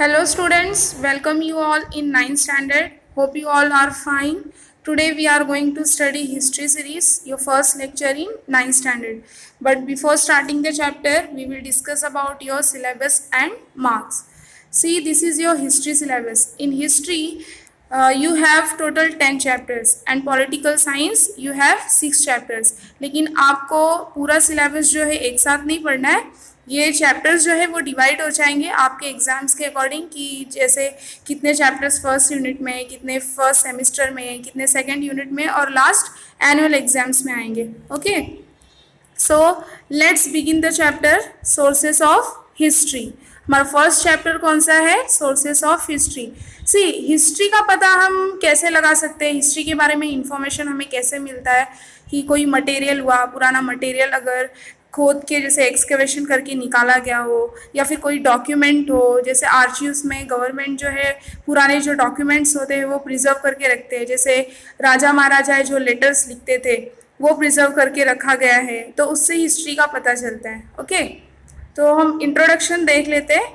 Hello students, welcome you all in 9th standard. Hope you all are fine. Today we are going to study history series, your first lecture in 9th standard. But before starting the chapter, we will discuss about your syllabus and marks. See, this is your history syllabus. In history, you have total 10 chapters and political science you have 6 chapters. लेकिन आपको पूरा syllabus जो है एक साथ नहीं पढ़ना है. ये चैप्टर्स जो है वो डिवाइड हो जाएंगे आपके एग्जाम्स के अकॉर्डिंग कि जैसे कितने चैप्टर्स फर्स्ट यूनिट में, कितने फर्स्ट सेमिस्टर में, कितने सेकंड यूनिट में और लास्ट एनुअल एग्जाम्स में आएंगे. Okay, so let's begin the chapter sources of history. हमारा फर्स्ट चैप्टर कौन सा है? Sources of history. See, history का पता हम कैसे लगा सकते हैं? हिस्ट्री के बारे में इंफॉर्मेशन हमें कैसे मिलता है कि कोई मटेरियल हुआ, पुराना मटेरियल अगर खोद के जैसे एक्सकेवेशन करके निकाला गया हो, या फिर कोई डॉक्यूमेंट हो, जैसे आर्चीव्स में गवर्नमेंट जो है पुराने जो डॉक्यूमेंट्स होते हैं वो प्रिजर्व करके रखते हैं. जैसे राजा महाराजा जो लेटर्स लिखते थे वो प्रिजर्व करके रखा गया है, तो उससे हिस्ट्री का पता चलता है. ओके, तो हम इंट्रोडक्शन देख लेते हैं.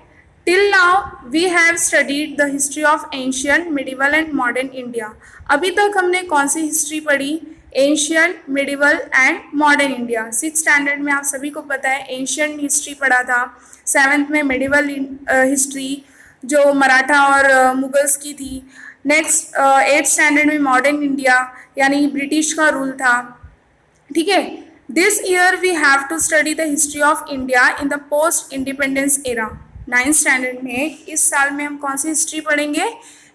Till now we have studied the history of ancient, medieval and modern India. अभी तक हमने कौन सी हिस्ट्री पढ़ी? Ancient, medieval and modern India. 6th standard में आप सभी को पता है एंशियंट हिस्ट्री पढ़ा था, 7th में मिडिवल हिस्ट्री जो मराठा और मुगल्स की थी. नेक्स्ट 8th स्टैंडर्ड में मॉडर्न इंडिया यानी ब्रिटिश का रूल था. ठीक है. This year we have to study the history of India in the post independence era. 9th standard में इस साल में हम कौन सी हिस्ट्री पढ़ेंगे?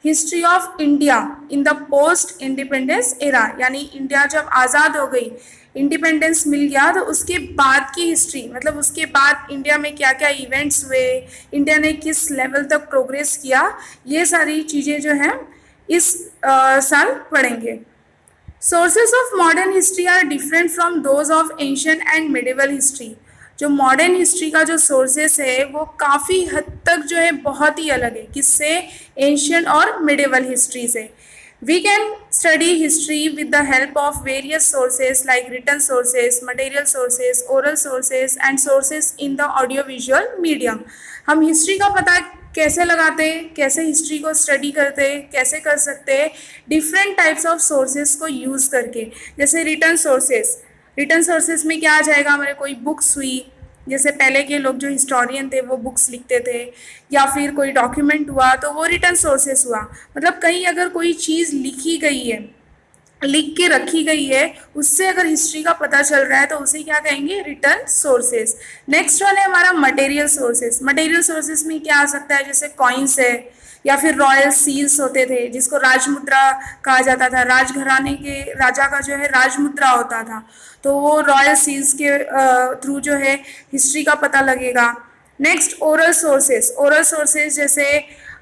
History of India in the post independence era, यानी इंडिया जब आज़ाद हो गई, इंडिपेंडेंस मिल गया, तो उसके बाद की हिस्ट्री, मतलब उसके बाद इंडिया में क्या क्या इवेंट्स हुए, इंडिया ने किस लेवल तक प्रोग्रेस किया, ये सारी चीज़ें जो हैं इस साल पढ़ेंगे. Sources of modern history are different from those of ancient and medieval history. जो मॉडर्न हिस्ट्री का जो सोर्सेस है वो काफ़ी हद तक जो है बहुत ही अलग है. किससे? एंशियंट और मिडिवल हिस्ट्री से. We can study history with the help of various sources like written sources, material sources, oral sources and sources in the audio visual medium. हम हिस्ट्री का पता कैसे लगाते हैं, कैसे हिस्ट्री को स्टडी करते हैं, कैसे कर सकते हैं? डिफरेंट टाइप्स ऑफ सोर्सेस को यूज़ करके. जैसे रिटन सोर्सेस, रिटन सोर्सेस में क्या आ जाएगा? हमारे कोई बुक्स हुई, जैसे पहले के लोग जो हिस्टोरियन थे वो बुक्स लिखते थे, या फिर कोई डॉक्यूमेंट हुआ तो वो रिटन सोर्सेस हुआ. मतलब कहीं अगर कोई चीज़ लिखी गई है, लिख के रखी गई है, उससे अगर हिस्ट्री का पता चल रहा है तो उसे क्या कहेंगे? Written sources. नेक्स्ट वन है हमारा मटेरियल सोर्सेस. मटेरियल सोर्सेस में क्या आ सकता है? जैसे कॉइन्स है, या फिर रॉयल सील्स होते थे जिसको राजमुद्रा कहा जाता था. राजघराने के राजा का जो है राजमुद्रा होता था, तो वो रॉयल सील्स के थ्रू जो है हिस्ट्री का पता लगेगा. Next oral sources. Oral sources जैसे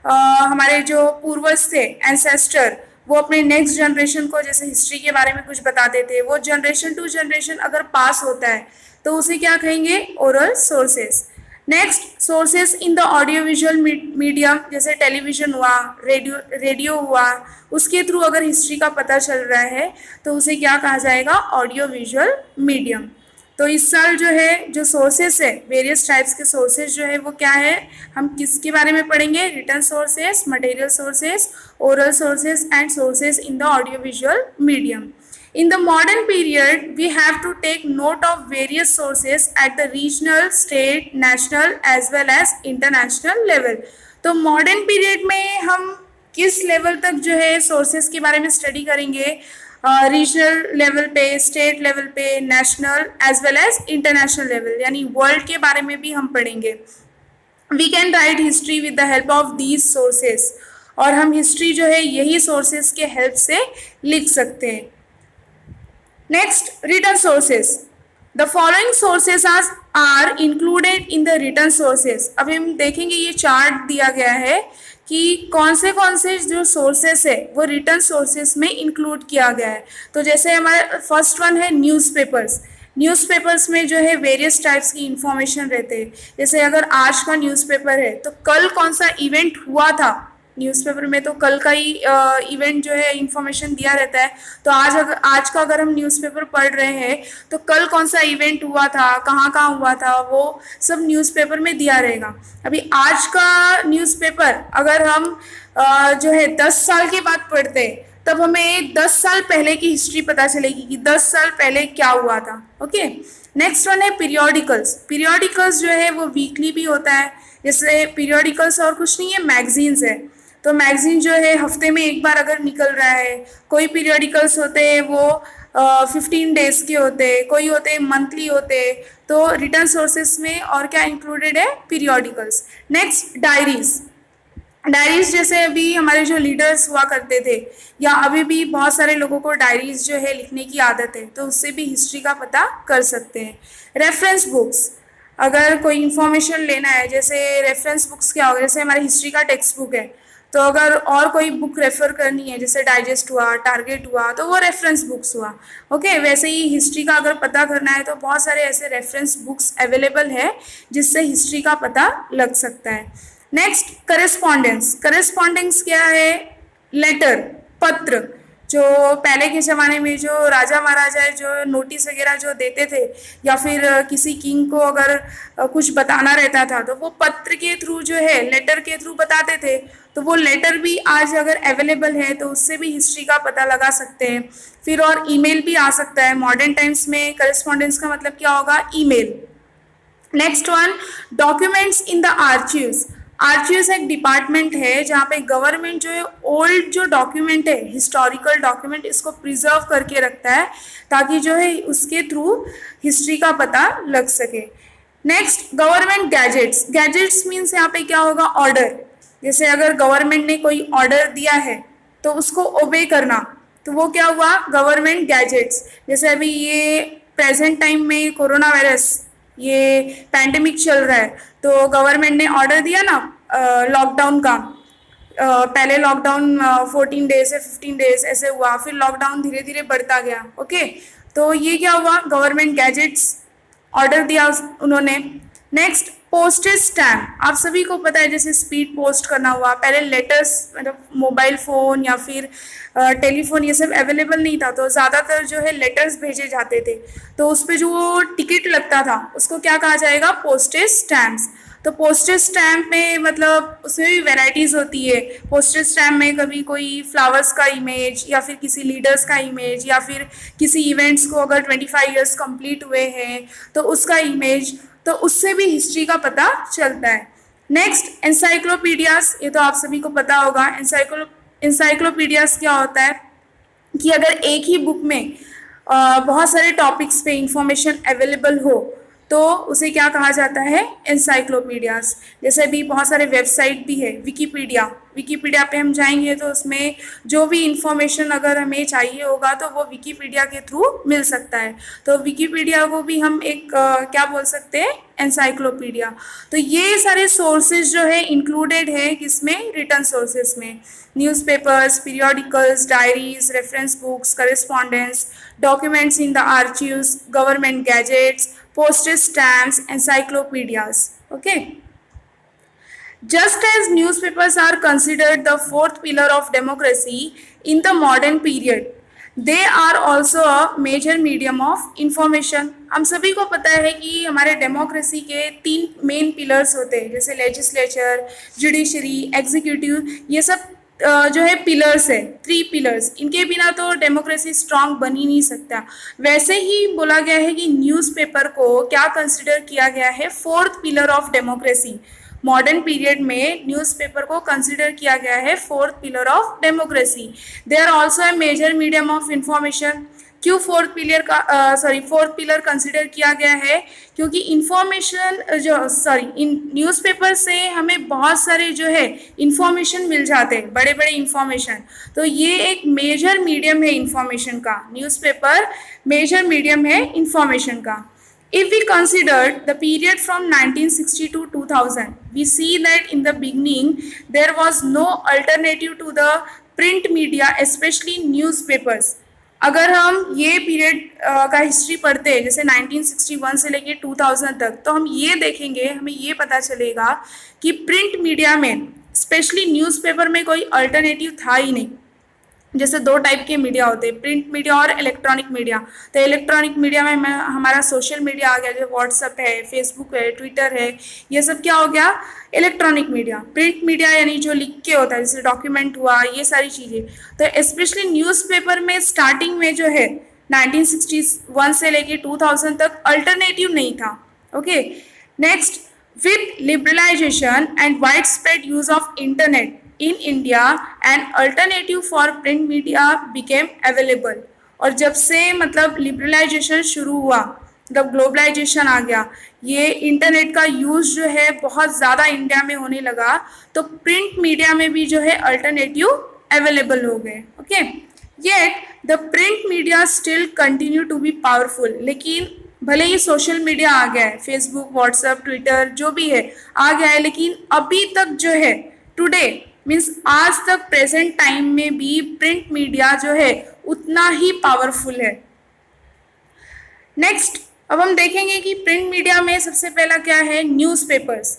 हमारे जो पूर्वज थे, एंसेस्टर, वो अपने नेक्स्ट जनरेशन को जैसे हिस्ट्री के बारे में कुछ बताते थे. वो जनरेशन टू जनरेशन अगर पास होता है तो उसे क्या कहेंगे? Oral sources. Next sources in the audio visual medium, जैसे टेलीविज़न हुआ, रेडियो हुआ, उसके थ्रू अगर हिस्ट्री का पता चल रहा है तो उसे क्या कहा जाएगा? Audio visual medium. तो इस साल जो है जो सोर्सेस है, वेरियस टाइप्स के सोर्सेस जो है वो क्या है, हम किसके बारे में पढ़ेंगे? Written sources, material sources, oral sources and sources in the audio visual medium. In the modern period, we have to take note of various sources at the regional, state, national as well as international level. तो modern period में हम किस level तक जो है sources के बारे में स्टडी करेंगे? रीजनल लेवल पे, स्टेट लेवल पे, national as well as international level, यानी वर्ल्ड के बारे में भी हम पढ़ेंगे. We can write history with the help of these sources, और हम हिस्ट्री जो है यही सोर्सेस के हेल्प से लिख सकते हैं. Next, written sources. The following sources are included in the written sources. अभी हम देखेंगे ये चार्ट दिया गया है कि कौन से जो सोर्सेस है वो रिटन सोर्सेस में इंक्लूड किया गया है. तो जैसे हमारा फर्स्ट वन है न्यूज़पेपर्स. न्यूज़पेपर्स में जो है वेरियस टाइप्स की इंफॉर्मेशन रहते हैं. जैसे अगर आज का न्यूज़पेपर है तो कल कौन सा इवेंट हुआ था न्यूज़पेपर में तो कल का ही इवेंट जो है इंफॉर्मेशन दिया रहता है। तो आज का अगर हम न्यूज़पेपर पढ़ रहे हैं तो कल कौन सा इवेंट हुआ था, कहाँ कहाँ हुआ था, वो सब न्यूज़पेपर में दिया रहेगा। अभी आज का न्यूज़पेपर अगर हम जो है 10 साल के बाद पढ़ते तब हमें 10 साल पहले की हिस्ट्री पता चलेगी कि 10 साल पहले क्या हुआ था। ओके, नेक्स्ट वन है पीरियोडिकल्स। पीरियोडिकल्स जो है वो वीकली भी होता है। जैसे पीरियोडिकल्स और कुछ नहीं है, मैगजीन्स है। तो मैगजीन जो है हफ्ते में एक बार अगर निकल रहा है, कोई पीरियोडिकल्स होते हैं वो 15 डेज के होते हैं, कोई होते हैं मंथली होते हैं। तो रिटर्न सोर्सेस में और क्या इंक्लूडेड है, पीरियोडिकल्स। Next diaries. डायरीज जैसे अभी हमारे जो लीडर्स हुआ करते थे या अभी भी बहुत सारे लोगों को डायरीज जो है लिखने की आदत है, तो उससे भी हिस्ट्री का पता कर सकते हैं। रेफरेंस बुक्स, अगर कोई इंफॉर्मेशन लेना है, जैसे रेफरेंस बुक्स क्या होगा, जैसे हमारे हिस्ट्री का टेक्स्ट बुक है, तो अगर और कोई बुक रेफर करनी है जैसे डाइजेस्ट हुआ, टारगेट हुआ, तो वो रेफरेंस बुक्स हुआ। ओके, वैसे ही हिस्ट्री का अगर पता करना है तो बहुत सारे ऐसे रेफरेंस बुक्स अवेलेबल है जिससे हिस्ट्री का पता लग सकता है। Next correspondence. करेस्पॉन्डेंस क्या है, लेटर, पत्र। जो पहले के ज़माने में जो राजा महाराजा जो नोटिस वगैरह जो देते थे या फिर किसी किंग को अगर कुछ बताना रहता था तो वो पत्र के थ्रू जो है, लेटर के थ्रू बताते थे। तो वो लेटर भी आज अगर अवेलेबल है तो उससे भी हिस्ट्री का पता लगा सकते हैं। फिर और ईमेल भी आ सकता है। मॉडर्न टाइम्स में करेस्पॉन्डेंस का मतलब क्या होगा, email. Next one, documents in the archives. Archives एक डिपार्टमेंट है जहाँ पे गवर्नमेंट जो है ओल्ड जो डॉक्यूमेंट है, हिस्टोरिकल डॉक्यूमेंट, इसको प्रिजर्व करके रखता है ताकि जो है उसके थ्रू हिस्ट्री का पता लग सके। Next, government gadgets. Gadgets means यहाँ पे क्या होगा, ऑर्डर। जैसे अगर गवर्नमेंट ने कोई ऑर्डर दिया है तो उसको ओबे करना, तो वो क्या हुआ, गवर्नमेंट गैजेट्स। जैसे अभी ये प्रेजेंट टाइम में कोरोना वायरस, ये पैंडेमिक चल रहा है, तो गवर्नमेंट ने ऑर्डर दिया ना लॉकडाउन का। पहले लॉकडाउन 14 डेज या 15 डेज ऐसे हुआ, फिर लॉकडाउन धीरे धीरे बढ़ता गया। ओके, तो ये क्या हुआ, गवर्नमेंट गैजेट्स, ऑर्डर दिया उन्होंने। Next, postage stamp. आप सभी को पता है जैसे स्पीड पोस्ट करना हुआ, पहले लेटर्स मतलब मोबाइल फ़ोन या फिर टेलीफोन ये सब अवेलेबल नहीं था, तो ज़्यादातर जो है लेटर्स भेजे जाते थे। तो उस पर जो टिकट लगता था उसको क्या कहा जाएगा, पोस्टेज स्टैम्प्स। तो पोस्टेज स्टैम्प में मतलब उसमें भी वेराइटीज़ होती है। पोस्टेज स्टैम्प में कभी कोई फ्लावर्स का इमेज या फिर किसी लीडर्स का इमेज या फिर किसी इवेंट्स को अगर 25 ईयर्स कंप्लीट हुए हैं तो उसका इमेज, तो उससे भी हिस्ट्री का पता चलता है। Next, encyclopaedias. ये तो आप सभी को पता होगा। एनसाइक्लोपीडियाज क्या होता है कि अगर एक ही बुक में बहुत सारे टॉपिक्स पे इंफॉर्मेशन अवेलेबल हो तो उसे क्या कहा जाता है, एनसाइक्लोपीडियाज। जैसे अभी बहुत सारे वेबसाइट भी है, विकीपीडिया। विकीपीडिया पे हम जाएंगे तो उसमें जो भी इंफॉर्मेशन अगर हमें चाहिए होगा तो वो विकीपीडिया के थ्रू मिल सकता है। तो विकीपीडिया को भी हम एक क्या बोल सकते हैं, एनसाइक्लोपीडिया। तो ये सारे सोर्सेज जो है इंक्लूडेड है किसमें, रिटर्न सोर्सेज में। Newspapers, periodicals, diaries, reference books, correspondence, documents in the archives, government gazettes, postage stamps, encyclopedias. Okay, just as newspapers are considered the fourth pillar of democracy in the modern period, they are also a major medium of information. हम सभी को पता है कि हमारे democracy के 3 main pillars होते हैं, जैसे लेजिस्लेचर, जुडिशरी, एग्जीक्यूटिव। ये सब जो है पिलर्स है, 3 पिलर्स। इनके बिना तो डेमोक्रेसी स्ट्रांग बन ही नहीं सकता। वैसे ही बोला गया है कि न्यूज़पेपर को क्या कंसिडर किया गया है, 4th pillar of democracy. Modern period में न्यूज़पेपर को कंसिडर किया गया है 4th pillar of democracy. They are also a major medium of information. क्यों 4th पिलर कंसिडर किया गया है, क्योंकि इंफॉर्मेशन इन न्यूज़पेपर से हमें बहुत सारे जो है इंफॉर्मेशन मिल जाते हैं, बड़े बड़े इंफॉर्मेशन। तो ये एक मेजर मीडियम है इंफॉर्मेशन का। न्यूज़पेपर मेजर मीडियम है इंफॉर्मेशन का। If we consider the period from 1960 to 2000, we see that in the beginning there was no alternative to the print media, especially newspapers. अगर हम ये पीरियड का history पढ़ते हैं जैसे 1961 से लेके 2000 तक, तो हम ये देखेंगे, हमें ये पता चलेगा कि प्रिंट मीडिया में स्पेशली न्यूज़पेपर में कोई अल्टरनेटिव था ही नहीं। जैसे दो टाइप के मीडिया होते हैं, प्रिंट मीडिया और इलेक्ट्रॉनिक मीडिया। तो इलेक्ट्रॉनिक मीडिया में हमारा सोशल मीडिया आ गया, जैसे व्हाट्सएप है, फेसबुक है, ट्विटर है, ये सब क्या हो गया, इलेक्ट्रॉनिक मीडिया। प्रिंट मीडिया यानी जो लिख के होता है, जैसे डॉक्यूमेंट हुआ, ये सारी चीज़ें। तो स्पेशली न्यूज़पेपर में स्टार्टिंग में जो है 1961 से लेके 2000 तक अल्टरनेटिव नहीं था। Okay, next, with liberalization and widespread use of internet in India, an alternative for print media became available। और जब से मतलब लिबरलाइजेशन शुरू हुआ, जब ग्लोबलाइजेशन आ गया, ये इंटरनेट का यूज़ जो है बहुत ज़्यादा इंडिया में होने लगा, तो प्रिंट मीडिया में भी जो है अल्टरनेटिव अवेलेबल हो गए। Okay, yet the print media still continue to be powerful. लेकिन भले ही सोशल मीडिया आ गया है, फेसबुक, व्हाट्सएप, ट्विटर जो भी है आ गया है, लेकिन अभी तक जो है टुडे मीन्स आज तक प्रेजेंट टाइम में भी प्रिंट मीडिया जो है उतना ही पावरफुल है। नेक्स्ट, अब हम देखेंगे कि प्रिंट मीडिया में सबसे पहला क्या है, newspapers.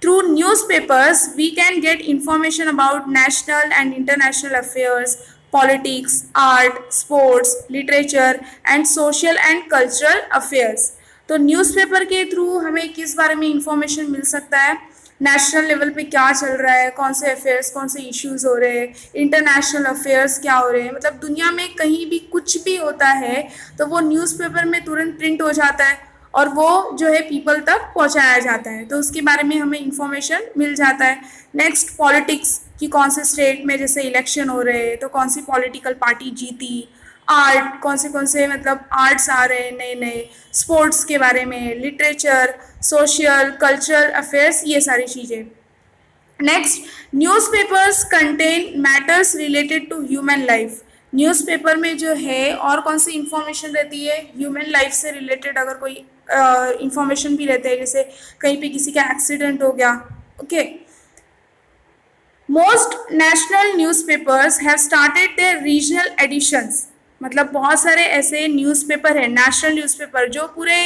Through newspapers we can get information about national and international affairs, politics, art, sports, literature and social and cultural affairs. तो न्यूज़पेपर के थ्रू हमें किस बारे में इंफॉर्मेशन मिल सकता है, नेशनल लेवल पे क्या चल रहा है, कौन से अफेयर्स, कौन से इश्यूज हो रहे हैं, इंटरनेशनल अफेयर्स क्या हो रहे हैं, मतलब दुनिया में कहीं भी कुछ भी होता है तो वो न्यूज़पेपर में तुरंत प्रिंट हो जाता है और वो जो है पीपल तक पहुंचाया जाता है, तो उसके बारे में हमें इंफॉर्मेशन मिल जाता है। नेक्स्ट, पॉलिटिक्स कि कौन से स्टेट में जैसे इलेक्शन हो रहे हैं तो कौन सी पॉलिटिकल पार्टी जीती, आर्ट कौन से मतलब आर्ट्स आ रहे हैं नए नए, स्पोर्ट्स के बारे में, लिटरेचर, सोशल कल्चरल अफेयर्स, ये सारी चीज़ें। Next, newspapers contain matters related to human life. Newspaper में जो है और कौन सी इंफॉर्मेशन रहती है, ह्यूमन लाइफ से रिलेटेड अगर कोई इंफॉर्मेशन भी रहते हैं, जैसे कहीं पे किसी का एक्सीडेंट हो गया। Okay, most national newspapers have started their regional editions. मतलब बहुत सारे ऐसे न्यूज़पेपर हैं, नेशनल न्यूज़पेपर, जो पूरे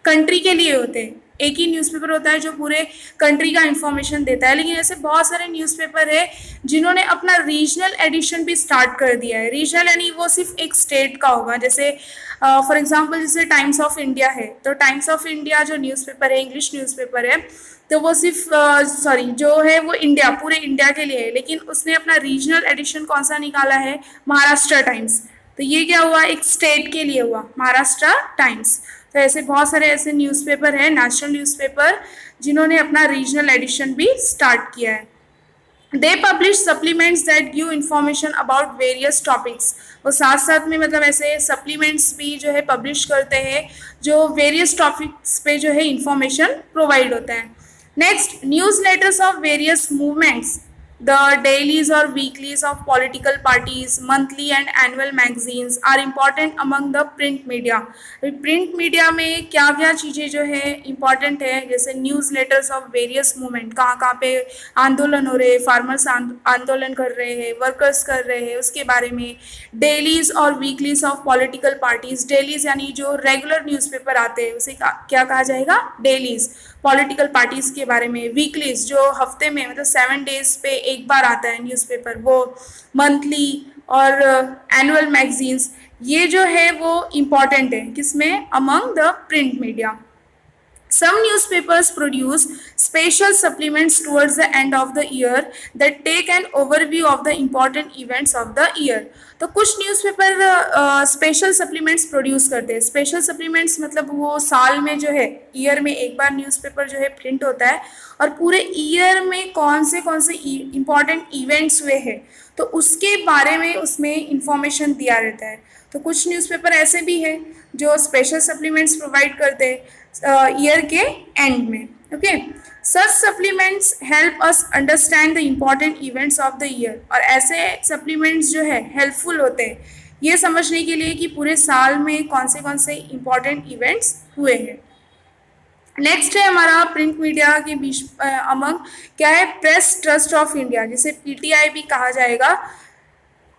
कंट्री के लिए होते हैं। एक ही न्यूज़पेपर होता है जो पूरे कंट्री का इंफॉर्मेशन देता है, लेकिन ऐसे बहुत सारे न्यूज़पेपर है जिन्होंने अपना रीजनल एडिशन भी स्टार्ट कर दिया है। रीजनल यानी वो सिर्फ एक स्टेट का होगा, जैसे फॉर एग्जांपल जैसे टाइम्स ऑफ इंडिया है, तो टाइम्स ऑफ इंडिया जो न्यूज़पेपर है, इंग्लिश न्यूज़पेपर है, तो वो सिर्फ जो है वो इंडिया, पूरे इंडिया के लिए है, लेकिन उसने अपना रीजनल एडिशन कौन सा निकाला है, महाराष्ट्र टाइम्स। तो ये क्या हुआ, एक स्टेट के लिए हुआ, महाराष्ट्र टाइम्स। तो ऐसे बहुत सारे ऐसे न्यूज़पेपर हैं, नेशनल न्यूज़पेपर, जिन्होंने अपना रीजनल एडिशन भी स्टार्ट किया है। They publish supplements that give information about various topics. वो साथ साथ में मतलब ऐसे सप्लीमेंट्स भी जो है पब्लिश करते हैं जो वेरियस टॉपिक्स पे जो है इंफॉर्मेशन प्रोवाइड होता है। Next, news letters of various movements, the dailies or weeklies of political parties, monthly and annual magazines are important among the print media। Print media में क्या क्या चीज़ें जो है इम्पॉर्टेंट है, जैसे news letters of various movement, कहाँ कहाँ पे आंदोलन हो रहे हैं, फार्मर्स आंदोलन कर रहे हैं, वर्कर्स कर रहे हैं, उसके बारे में। डेलीज और weeklies of political parties, dailies यानी जो रेगुलर न्यूज़पेपर आते हैं उसे क्या कहा जाएगा, डेलीज, पॉलिटिकल पार्टीज के बारे में। वीकलीज जो हफ्ते में मतलब 7 डेज पे एक बार आता है न्यूज़पेपर, वो। मंथली और एनुअल मैगजीन्स, ये जो है वो इम्पॉर्टेंट है किसमें, among the print media. Some newspapers produce special supplements towards the end of the year that take an overview of the important events of the year। तो कुछ न्यूज़पेपर स्पेशल सप्लीमेंट्स प्रोड्यूस करते हैं। Special supplements मतलब वो साल में जो है, ईयर में एक बार न्यूज़पेपर जो है प्रिंट होता है और पूरे ईयर में कौन से इम्पॉर्टेंट इवेंट्स हुए हैं तो उसके बारे में उसमें इंफॉर्मेशन दिया रहता है। तो कुछ न्यूज़पेपर ऐसे भी हैं जो स्पेशल सप्लीमेंट्स प्रोवाइड करते हैं ईयर के एंड में। Okay, such supplements help us understand the important events of the year. और ऐसे सप्लीमेंट्स जो है हेल्पफुल होते हैं ये समझने के लिए कि पूरे साल में कौन से इम्पॉर्टेंट इवेंट्स हुए हैं। नेक्स्ट है हमारा प्रिंट मीडिया के बीच अमंग क्या है, प्रेस ट्रस्ट ऑफ इंडिया, जिसे पीटीआई भी कहा जाएगा।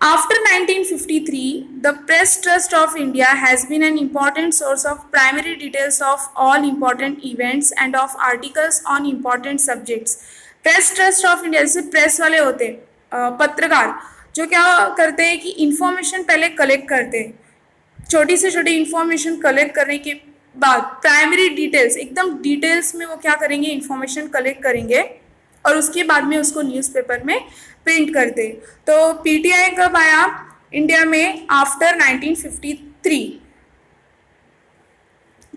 After 1953, the Press Trust of India has been an important source of primary details of all important events and of articles on important subjects। Press trust of India, जैसे press वाले होते हैं, पत्रकार, जो क्या करते हैं कि इंफॉर्मेशन पहले कलेक्ट करते हैं, छोटी से छोटी इंफॉर्मेशन कलेक्ट करने के बाद प्राइमरी डिटेल्स, एकदम डिटेल्स में वो क्या करेंगे, इंफॉर्मेशन कलेक्ट करेंगे और उसके बाद में उसको न्यूज़पेपर में प्रिंट करते। तो पीटीआई कब आया इंडिया में? After 1953।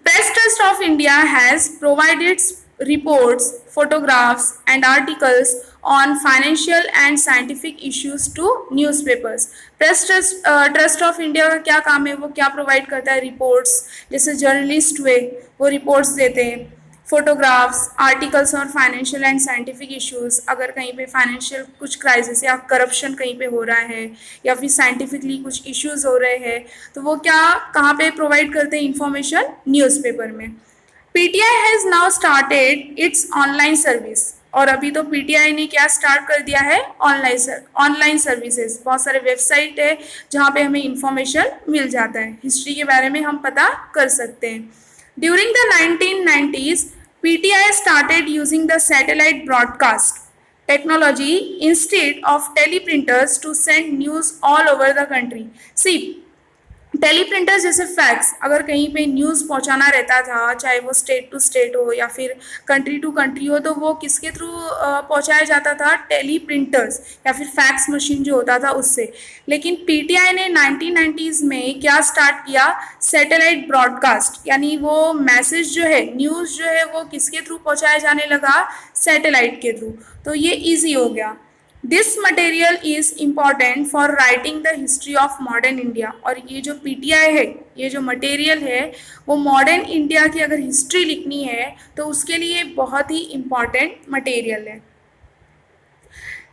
Press Trust of India has provided reports, photographs, and articles on financial and scientific issues to newspapers. Trust of India का क्या काम है? वो क्या प्रोवाइड करता है? रिपोर्ट्स, जैसे जर्नलिस्ट हुए वो रिपोर्ट्स देते हैं, फोटोग्राफ्स, आर्टिकल्स और फाइनेंशियल एंड साइंटिफिक इश्यूज, अगर कहीं पे फाइनेंशियल कुछ क्राइसिस या करप्शन कहीं पे हो रहा है या फिर साइंटिफिकली कुछ इश्यूज हो रहे हैं, तो वो क्या कहाँ पे प्रोवाइड करते हैं इंफॉर्मेशन? न्यूज़पेपर में। PTI has now started it's online service, और अभी तो पीटीआई ने क्या स्टार्ट कर दिया है? Online services. बहुत सारे वेबसाइट है जहाँ पे हमें इंफॉर्मेशन मिल जाता है, हिस्ट्री के बारे में हम पता कर सकते हैं। During the 1990s, PTI started using the satellite broadcast technology instead of teleprinters to send news all over the country. See, टेलीप्रिंटर्स जैसे फैक्स, अगर कहीं पे न्यूज़ पहुंचाना रहता था, चाहे वो स्टेट टू स्टेट हो या फिर कंट्री टू कंट्री हो, तो वो किसके थ्रू पहुंचाया जाता था? टेलीप्रिंटर्स या फिर फैक्स मशीन जो होता था उससे। लेकिन पीटीआई ने 1990s में क्या स्टार्ट किया? सैटेलाइट ब्रॉडकास्ट, यानी वो मैसेज जो है, न्यूज़ जो है, वो किसके थ्रू पहुँचाया जाने लगा? सैटेलाइट के थ्रू। तो ये ईजी हो गया। This material is important for writing the history of modern India. और ये जो पीटीआई है, ये जो मटेरियल है, वो मॉडर्न इंडिया की अगर हिस्ट्री लिखनी है तो उसके लिए बहुत ही इम्पॉर्टेंट मटेरियल है।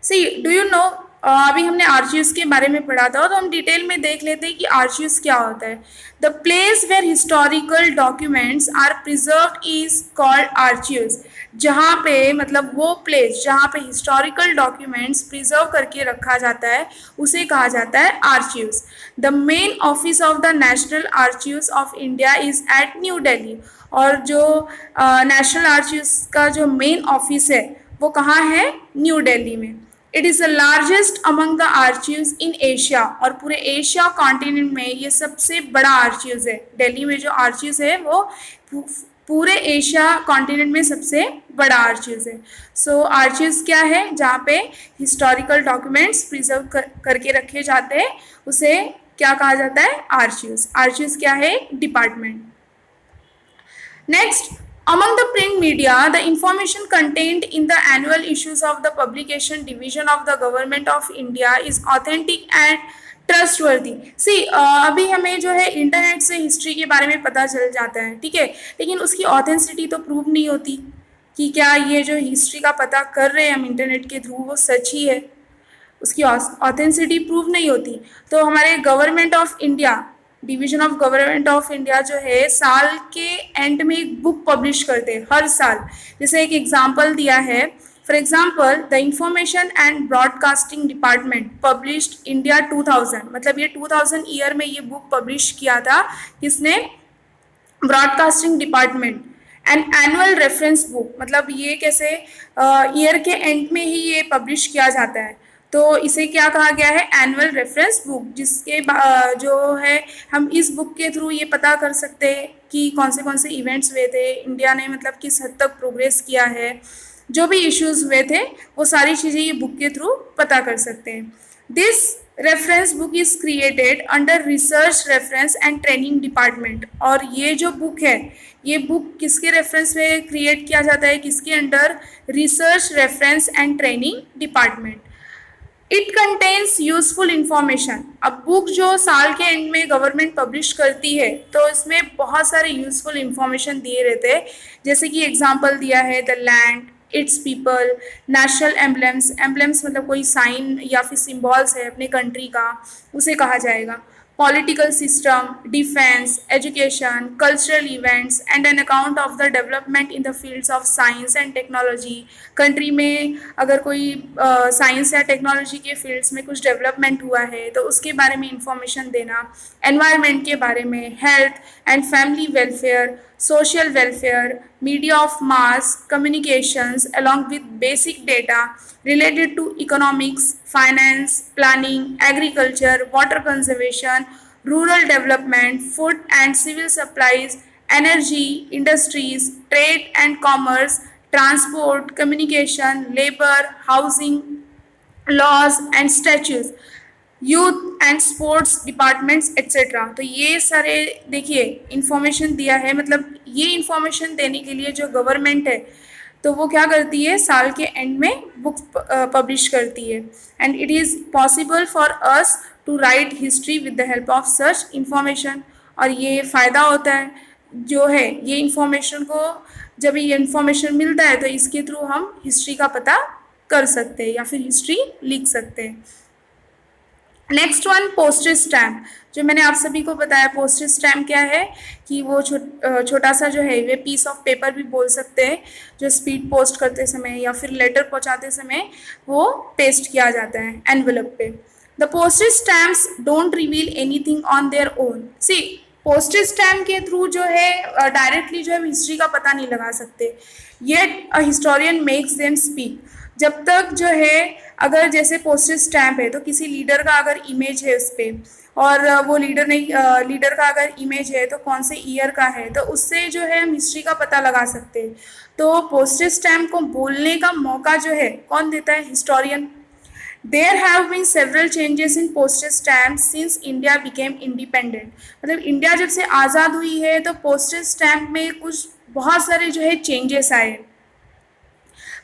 सी, डू यू नो, अभी हमने आर्चीव्स के बारे में पढ़ा था, तो हम डिटेल में देख लेते हैं कि आर्चीव्स क्या होता है। The place where historical documents are preserved is called archives. जहाँ पे, मतलब वो प्लेस जहाँ पे हिस्टोरिकल डॉक्यूमेंट्स प्रिजर्व करके रखा जाता है, उसे कहा जाता है archives. The main office of the national archives of India is at new Delhi. और जो नेशनल आर्चीव्स का जो मेन ऑफिस है वो कहाँ है? न्यू दिल्ली में। It is the largest among the archives in Asia. और पूरे एशिया कॉन्टिनेंट में ये सबसे बड़ा आर्चीव्स है। दिल्ली में जो आर्चीव्स है वो पूरे एशिया कॉन्टिनेंट में सबसे बड़ा आर्चीव्स है। सो आर्चीव्स क्या है? जहाँ पे हिस्टोरिकल डॉक्यूमेंट्स प्रिजर्व करके रखे जाते हैं, उसे क्या कहा जाता है? आर्चीव्स। आर्चीव्स क्या है? Department. Next, among the print media, the information contained in the annual issues of the publication division of the Government of India is authentic and trustworthy. See, अभी हमें जो है इंटरनेट से हिस्ट्री के बारे में पता चल जाता है, ठीक है, लेकिन उसकी ऑथेंसिटी तो प्रूव नहीं होती कि क्या ये जो हिस्ट्री का पता कर रहे हैं हम इंटरनेट के थ्रू वो सच ही है, उसकी ऑथेंसिटी प्रूव नहीं होती। तो हमारे government of India, division of government of India जो है, साल के एंड में एक बुक पब्लिश करते हैं हर साल। जैसे एक एग्जांपल दिया है, for example the information and broadcasting department published India 2000, मतलब ये 2000 ईयर में ये बुक पब्लिश किया था। किसने? Broadcasting department. An annual reference book, मतलब ये कैसे ईयर के एंड में ही ये पब्लिश किया जाता है, तो इसे क्या कहा गया है? Annual reference book. जिसके जो है हम इस बुक के थ्रू ये पता कर सकते हैं कि कौन से इवेंट्स हुए थे, इंडिया ने मतलब किस हद तक प्रोग्रेस किया है, जो भी इश्यूज हुए थे वो सारी चीज़ें ये बुक के थ्रू पता कर सकते हैं। This reference book is created under research reference and training department. और ये जो बुक है, ये बुक किसके रेफरेंस में क्रिएट किया जाता है? किसके under? Research reference and training department. It contains useful information. अब बुक जो साल के एंड में गवर्नमेंट पब्लिश करती है, तो इसमें बहुत सारे यूजफुल इंफॉर्मेशन दिए रहते हैं। जैसे कि एग्जांपल दिया है, the land, its people, national emblems, emblems मतलब कोई साइन या फिर सिम्बॉल्स है अपने कंट्री का, उसे कहा जाएगा। political system, defense, education, cultural events, and an account of the development in the fields of science and technology. Country में अगर कोई साइंस या टेक्नोलॉजी के फील्ड्स में कुछ डेवलपमेंट हुआ है तो उसके बारे में इंफॉर्मेशन देना, एनवायरनमेंट के बारे में, health and family welfare, social welfare, media of mass communications, along with basic data related to economics, finance, planning, agriculture, water conservation, rural development, food and civil supplies, energy, industries, trade and commerce, transport, communication, labor, housing, laws and statutes, youth and sports departments etcetera. तो ये सारे देखिए information दिया है, मतलब ये information देने के लिए जो गवर्नमेंट है तो वो क्या करती है, साल के एंड में बुक्स पब्लिश करती है। And it is possible for us to write history with the help of such information. और ये फ़ायदा होता है जो है ये इंफॉर्मेशन को, जब ये इंफॉर्मेशन मिलता है तो इसके थ्रू हम हिस्ट्री का पता कर सकते हैं या फिर हिस्ट्री लिख सकते हैं। Next one, postage stamp. जो मैंने आप सभी को बताया पोस्टेज स्टैम्प क्या है कि वो छोटा सा जो है वे पीस ऑफ पेपर भी बोल सकते हैं, जो स्पीड पोस्ट करते समय या फिर लेटर पहुंचाते समय वो पेस्ट किया जाता है एनवेलप पे। The postage stamps don't reveal anything on their own. See postage stamp के थ्रू जो है डायरेक्टली जो है हिस्ट्री का पता नहीं लगा सकते, yet a historian makes them speak. जब तक जो है अगर जैसे पोस्टेज स्टैम्प है तो किसी लीडर का अगर इमेज है उस पर, और वो लीडर का अगर इमेज है तो कौन से ईयर का है, तो उससे जो है हम हिस्ट्री का पता लगा सकते हैं। तो पोस्टेज स्टैम्प को बोलने का मौका जो है कौन देता है, historian. There have been several changes in postage stamps since India became independent। मतलब इंडिया जब से आज़ाद हुई है तो पोस्टेज स्टैम्प में कुछ बहुत सारे जो है चेंजेस आए।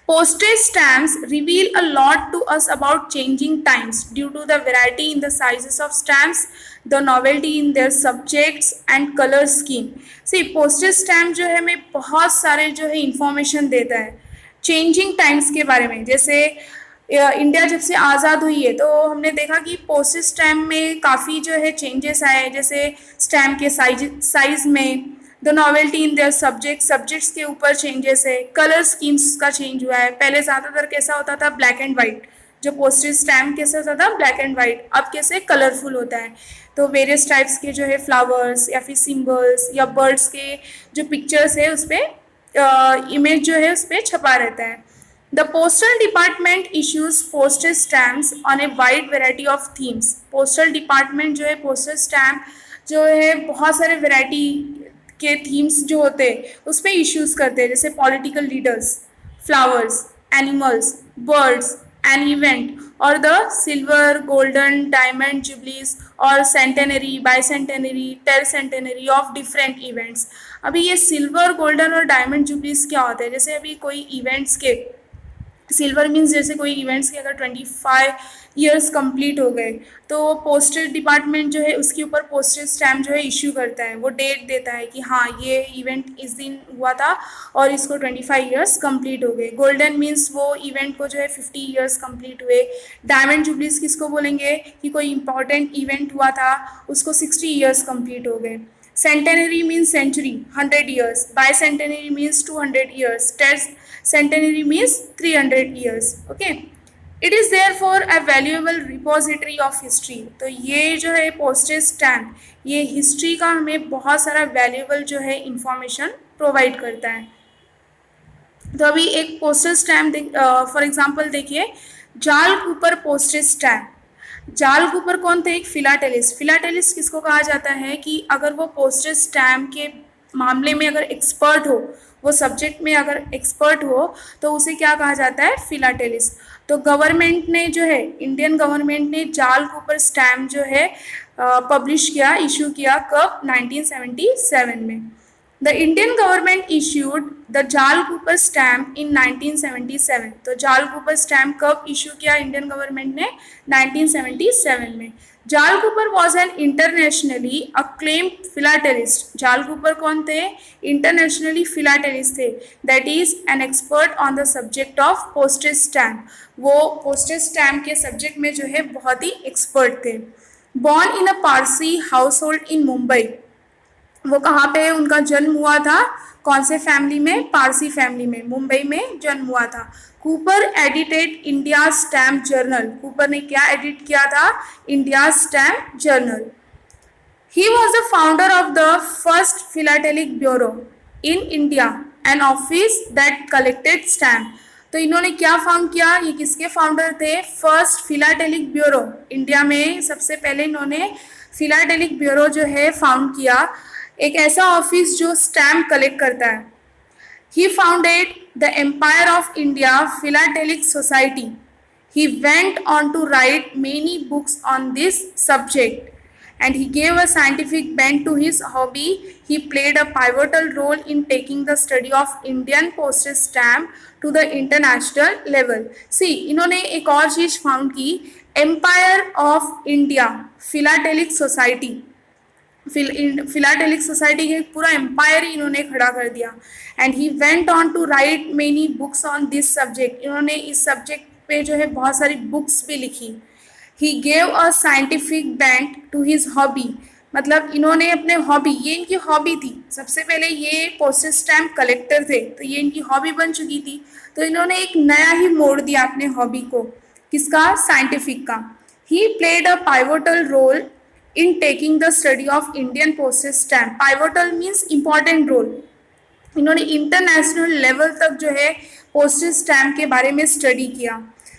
Postage stamps reveal a lot to us about changing times due to the variety in the sizes of stamps, the novelty in their subjects and color scheme। See, postage stamp जो है हमें बहुत सारे जो है information देता है changing times के बारे में। जैसे इंडिया जब से आज़ाद हुई है तो हमने देखा कि पोस्टेज स्टैम्प में काफ़ी जो है चेंजेस आए, जैसे स्टैम्प के साइज में, the novelty in their subjects के ऊपर चेंजेस है, कलर स्कीम्स का चेंज हुआ है। पहले ज़्यादातर कैसा होता था, ब्लैक एंड वाइट। जो पोस्टेज स्टैम्प कैसे होता था, ब्लैक एंड वाइट। अब कैसे कलरफुल होता है, तो वेरियस टाइप्स के जो है फ्लावर्स या फिर सिम्बल्स या बर्ड्स के जो पिक्चर्स है उस पर इमेज जो है उस पर छपा रहता है। The postal department issues postage stamps on a wide variety of themes. Postal department जो है पोस्टेज स्टैम्प जो है बहुत सारे वेराइटी के थीम्स जो होते हैं उस पर इश्यूज़ करते हैं, जैसे political leaders, flowers, animals, birds, an event, और द सिल्वर, गोल्डन, डायमंड जुबलीज और सेंटेनरी, बाइसेंटेनरी, टेरसेंटेनरी ऑफ डिफरेंट इवेंट्स। अभी ये सिल्वर, गोल्डन और डायमंड जुबलीज क्या होते हैं, जैसे अभी कोई इवेंट्स के सिल्वर मीन्स जैसे कोई इवेंट्स के अगर 25 ईयर्स कंप्लीट हो गए तो पोस्टेज डिपार्टमेंट जो है उसके ऊपर पोस्टेज स्टैम्प जो है इश्यू करता है, वो डेट देता है कि हाँ ये इवेंट इस दिन हुआ था और इसको 25 ईयर्स कंप्लीट हो गए। गोल्डन मीन्स वो इवेंट को जो है 50 ईयर्स कंप्लीट हुए। डायमंड जुबलीज किसको बोलेंगे कि कोई इंपॉर्टेंट इवेंट हुआ था उसको 60 ईयर्स कंप्लीट हो गए। Centenary means century, 100 years. Bicentenary means 200 years. Tercentenary means 300 years. Okay. It is therefore a valuable repository of history। तो ये जो है postage stamp ये हिस्ट्री का हमें बहुत सारा वैल्यूएबल जो है इंफॉर्मेशन प्रोवाइड करता है। तो अभी एक पोस्टेज स्टैम्प फॉर एग्जांपल देखिए, जाल कूपर पोस्टेज स्टैम्प। जाल कूपर कौन थे, एक फिलाटेलिस्ट। फिलाटेलिस्ट किसको कहा जाता है कि अगर वो पोस्टेज स्टैम्प के मामले में अगर एक्सपर्ट हो, वो सब्जेक्ट में अगर एक्सपर्ट हो तो उसे क्या कहा जाता है, फिलाटेलिस्ट। तो गवर्नमेंट ने जो है इंडियन गवर्नमेंट ने जाल कूपर स्टैम्प जो है पब्लिश किया, इशू किया कब, 1977 में। The Indian government issued the Jal Cooper stamp in 1977। तो जाल कूपर स्टैम्प कब इशू किया इंडियन गवर्नमेंट ने, 1977 में। जाल Cooper was an internationally acclaimed philatelist. जाल कूपर कौन थे, इंटरनेशनली फिलाटेलिस्ट थे, that is an expert on the subject of postage stamp. वो पोस्टेज स्टैम्प के सब्जेक्ट में जो है बहुत ही एक्सपर्ट थे। born in a Parsi household in Mumbai. वो कहाँ पे उनका जन्म हुआ था, कौन से फैमिली में, पारसी फैमिली में, मुंबई में जन्म हुआ था. Cooper edited India stamp journal. Cooper ने क्या एडिट किया था, India stamp journal. He was the founder of the first philatelic bureau in India, an office that collected stamp. तो इन्होंने क्या फाउंड किया, ये किसके फाउंडर थे, फर्स्ट फिलाटेलिक ब्यूरो. इंडिया में सबसे पहले इन्होंने फिलाटेलिक ब्यूरो जो है फाउंड किया, एक ऐसा ऑफिस जो स्टैम्प कलेक्ट करता है. He founded the Empire of India Philatelic Society. He went on to write many books on this subject, and he gave a scientific bent to his hobby. He played a pivotal role in taking the study of Indian postage stamp to the international level. See, इन्होंने एक और चीज found की, Empire of India Philatelic Society. Philatelic Society के पूरा empire इन्होंने खड़ा कर दिया. And he went on to write many books on this subject. इन्होंने इस सब्जेक्ट पे जो है बहुत सारी बुक्स भी लिखी. He gave a scientific bent to his hobby. मतलब इन्होंने अपने हॉबी, ये इनकी हॉबी थी, सबसे पहले ये पोस्टेज स्टैम्प कलेक्टर थे तो ये इनकी हॉबी बन चुकी थी, तो इन्होंने एक नया ही मोड़ दिया अपने हॉबी को, किसका, साइंटिफिक का. He played a pivotal role in taking the study of Indian postage stamp. Pivotal means important role. इन्होंने इंटरनेशनल लेवल तक जो है पोस्टेज स्टैम्प के बारे में स्टडी किया.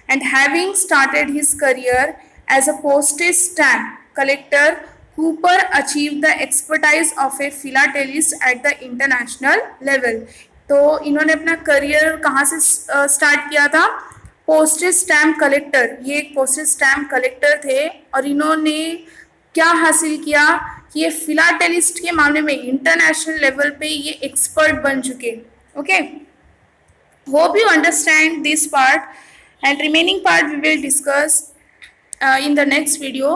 And having started his career as a postage stamp collector, Cooper achieve the expertise of a philatelist at the international level. तो इन्होंने अपना करियर कहाँ से स्टार्ट किया था, पोस्टेज स्टैम्प कलेक्टर. ये एक पोस्टेज स्टैम्प कलेक्टर थे और इन्होंने क्या हासिल किया कि ये फिलाटेलिस्ट के मामले में इंटरनेशनल लेवल पे ये एक्सपर्ट बन चुके. Okay, hope you understand this part and remaining part we will discuss in the next video.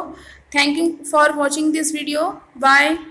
Thank you for watching this video. Bye.